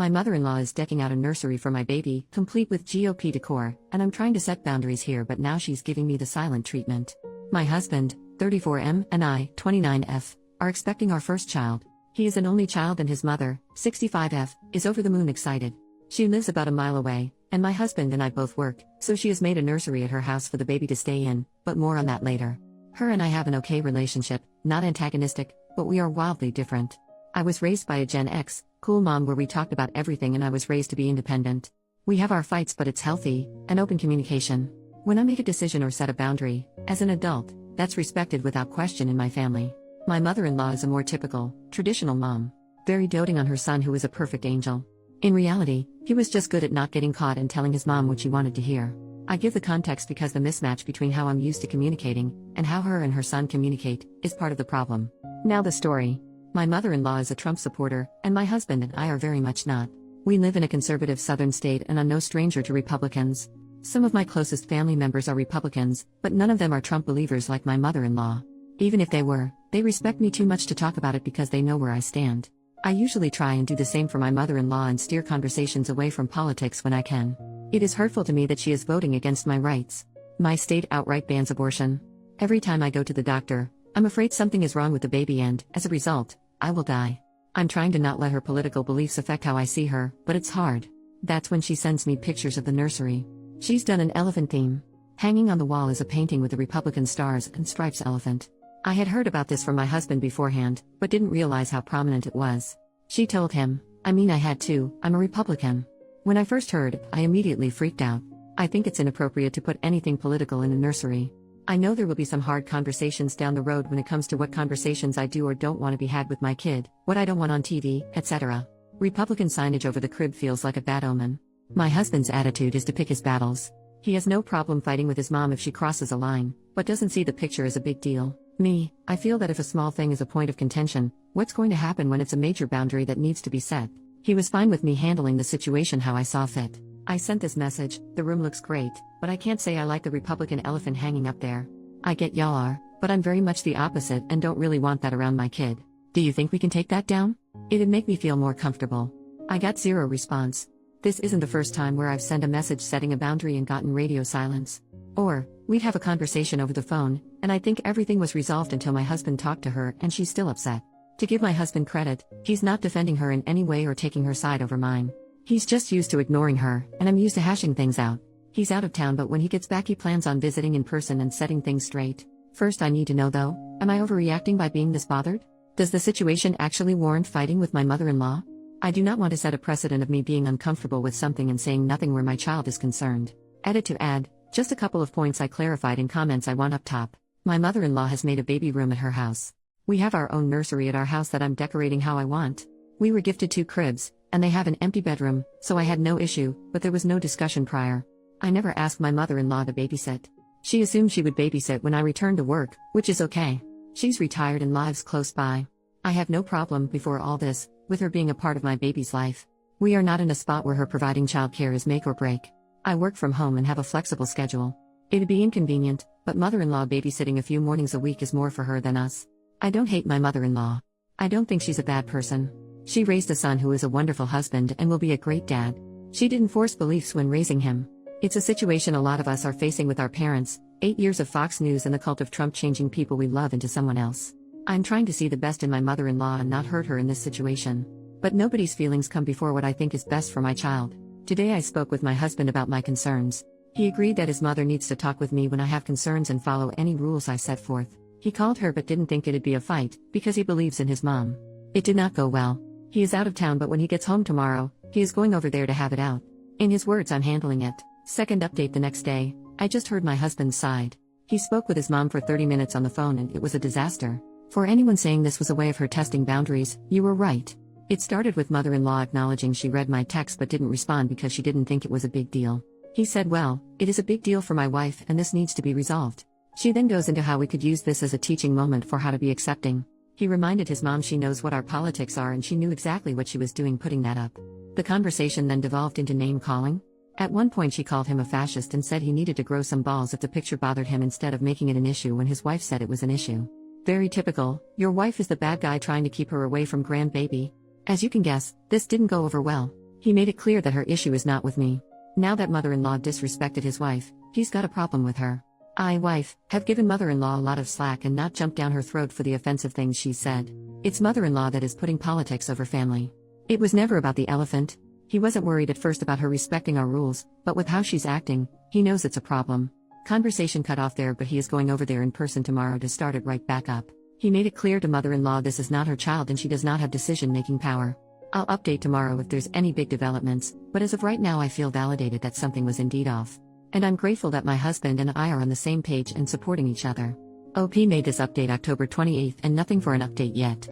My mother-in-law is decking out a nursery for my baby, complete with GOP decor, and I'm trying to set boundaries here, but now she's giving me the silent treatment. My husband, 34M, and I, 29F, are expecting our first child. He is an only child and his mother, 65F, is over the moon excited. She lives about a mile away, and my husband and I both work, so she has made a nursery at her house for the baby to stay in, but more on that later. Her and I have an okay relationship, not antagonistic, but we are wildly different. I was raised by a Gen X, cool mom where we talked about everything, and I was raised to be independent. We have our fights, but it's healthy, and open communication. When I make a decision or set a boundary, as an adult, that's respected without question in my family. My mother-in-law is a more typical, traditional mom, very doting on her son who is a perfect angel. In reality, he was just good at not getting caught and telling his mom what she wanted to hear. I give the context because the mismatch between how I'm used to communicating and how her and her son communicate is part of the problem. Now the story. My mother-in-law is a Trump supporter, and my husband and I are very much not. We live in a conservative southern state and are no stranger to Republicans. Some of my closest family members are Republicans, but none of them are Trump believers like my mother-in-law. Even if they were, they respect me too much to talk about it because they know where I stand. I usually try and do the same for my mother-in-law and steer conversations away from politics when I can. It is hurtful to me that she is voting against my rights. My state outright bans abortion. Every time I go to the doctor, I'm afraid something is wrong with the baby and, as a result, I will die. I'm trying to not let her political beliefs affect how I see her, but it's hard. That's when she sends me pictures of the nursery. She's done an elephant theme. Hanging on the wall is a painting with the Republican stars and stripes elephant. I had heard about this from my husband beforehand, but didn't realize how prominent it was. She told him, I had to, I'm a Republican. When I first heard, I immediately freaked out. I think it's inappropriate to put anything political in a nursery. I know there will be some hard conversations down the road when it comes to what conversations I do or don't want to be had with my kid, what I don't want on TV, etc. Republican signage over the crib feels like a bad omen. My husband's attitude is to pick his battles. He has no problem fighting with his mom if she crosses a line, but doesn't see the picture as a big deal. Me, I feel that if a small thing is a point of contention, what's going to happen when it's a major boundary that needs to be set? He was fine with me handling the situation how I saw fit. I sent this message, the room looks great, but I can't say I like the Republican elephant hanging up there. I get y'all are, but I'm very much the opposite and don't really want that around my kid. Do you think we can take that down? It'd make me feel more comfortable. I got zero response. This isn't the first time where I've sent a message setting a boundary and gotten radio silence. Or, we'd have a conversation over the phone, and I think everything was resolved until my husband talked to her and she's still upset. To give my husband credit, he's not defending her in any way or taking her side over mine. He's just used to ignoring her, and I'm used to hashing things out. He's out of town, but when he gets back he plans on visiting in person and setting things straight. First I need to know though, am I overreacting by being this bothered? Does the situation actually warrant fighting with my mother-in-law? I do not want to set a precedent of me being uncomfortable with something and saying nothing where my child is concerned. Edit to add, just a couple of points I clarified in comments I want up top. My mother-in-law has made a baby room at her house. We have our own nursery at our house that I'm decorating how I want. We were gifted 2 cribs, and they have an empty bedroom, so I had no issue, but there was no discussion prior. I never asked my mother-in-law to babysit. She assumed she would babysit when I returned to work, which is okay. She's retired and lives close by. I have no problem, before all this, with her being a part of my baby's life. We are not in a spot where her providing childcare is make or break. I work from home and have a flexible schedule. It'd be inconvenient, but mother-in-law babysitting a few mornings a week is more for her than us. I don't hate my mother-in-law. I don't think she's a bad person. She raised a son who is a wonderful husband and will be a great dad. She didn't force beliefs when raising him. It's a situation a lot of us are facing with our parents, 8 years of Fox News and the cult of Trump changing people we love into someone else. I'm trying to see the best in my mother-in-law and not hurt her in this situation. But nobody's feelings come before what I think is best for my child. Today I spoke with my husband about my concerns. He agreed that his mother needs to talk with me when I have concerns and follow any rules I set forth. He called her but didn't think it'd be a fight, because he believes in his mom. It did not go well. He is out of town, but when he gets home tomorrow, he is going over there to have it out. In his words, I'm handling it. Second update the next day, I just heard my husband's side. He spoke with his mom for 30 minutes on the phone and it was a disaster. For anyone saying this was a way of her testing boundaries, you were right. It started with mother-in-law acknowledging she read my text but didn't respond because she didn't think it was a big deal. He said, well, it is a big deal for my wife and this needs to be resolved. She then goes into how we could use this as a teaching moment for how to be accepting. He reminded his mom she knows what our politics are and she knew exactly what she was doing putting that up. The conversation then devolved into name-calling. At one point she called him a fascist and said he needed to grow some balls if the picture bothered him instead of making it an issue when his wife said it was an issue. Very typical, your wife is the bad guy trying to keep her away from grandbaby. As you can guess, this didn't go over well. He made it clear that her issue is not with me. Now that mother-in-law disrespected his wife, he's got a problem with her. I, wife, have given mother-in-law a lot of slack and not jumped down her throat for the offensive things she said. It's mother-in-law that is putting politics over family. It was never about the elephant. He wasn't worried at first about her respecting our rules, but with how she's acting, he knows it's a problem. Conversation cut off there, but he is going over there in person tomorrow to start it right back up. He made it clear to mother-in-law this is not her child and she does not have decision-making power. I'll update tomorrow if there's any big developments, but as of right now I feel validated that something was indeed off. And I'm grateful that my husband and I are on the same page and supporting each other. OP made this update October 28th and nothing for an update yet.